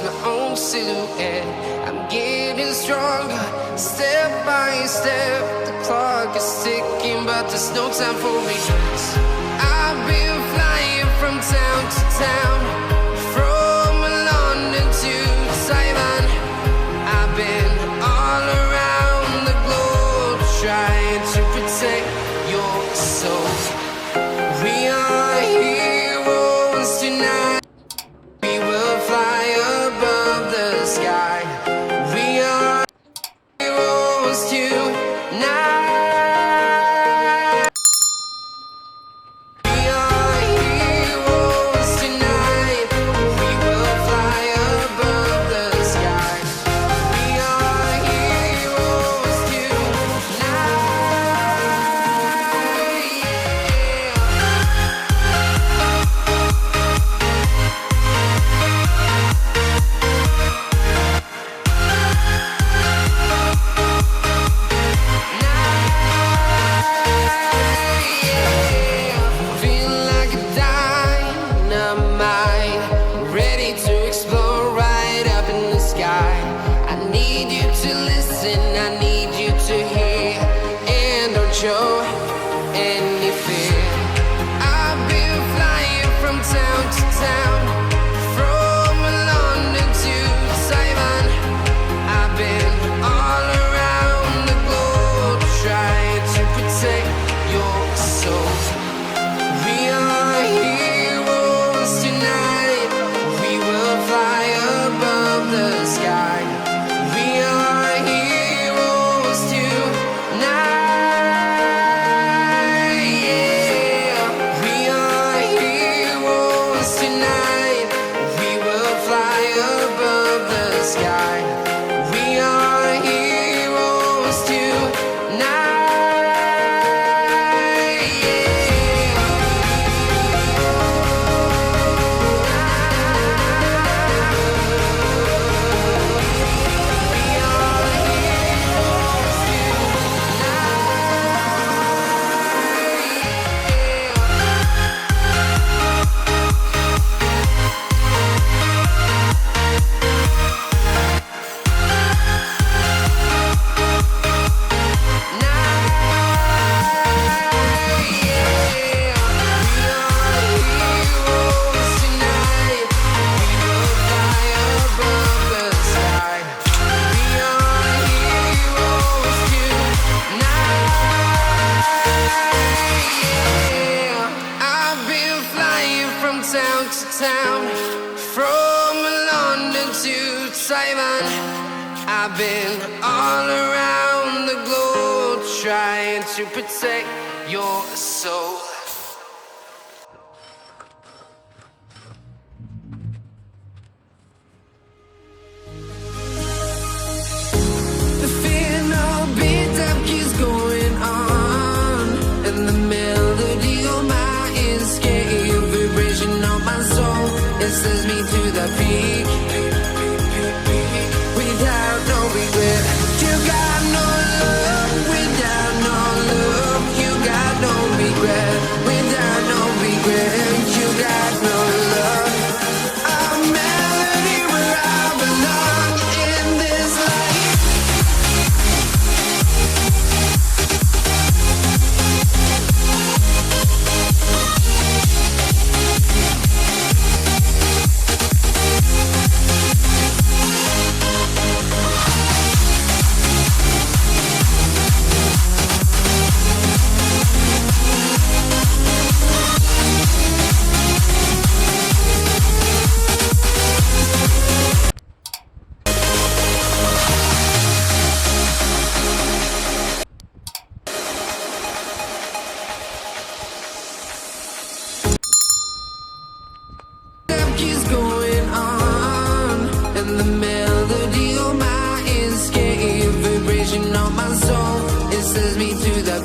my own silhouette. I'm getting stronger, step by step. The clock is ticking, but there's no time for regrets. I've been flying from town to town, from London to Taiwan. I've been all around the globe, trying to protect your soul. We are heroes tonight. We will fly above the sky. We are heroes tonight. We are heroes tonight. We will fly above the sky. We are heroes tonight. Feel like a dynamite, ready to explode right up in the sky. I need you to listen, I need you to hear, and don't show any fear. I've been flying from town to town, from London to Taiwan. I've been all around the globe, trying to protect your soul. We are heroes tonight. We will fly above the sky. We are heroes tonight. Yeah. We are heroes tonight. We will fly above the sky. We are heroes tonight. Town to town, from London to Taiwan. I've been all around the globe, trying to protect your soul. The fear no beat up keeps going on, and the melody on my escape, vibration on my soul, it sends me to the peak. Without no regret, you got no love. Without no love, you got no regret. Without no regret, you got no love. A melody where I belong in this life. Keeps going on, and the melody on my escape, vibration on my soul, it sends me to the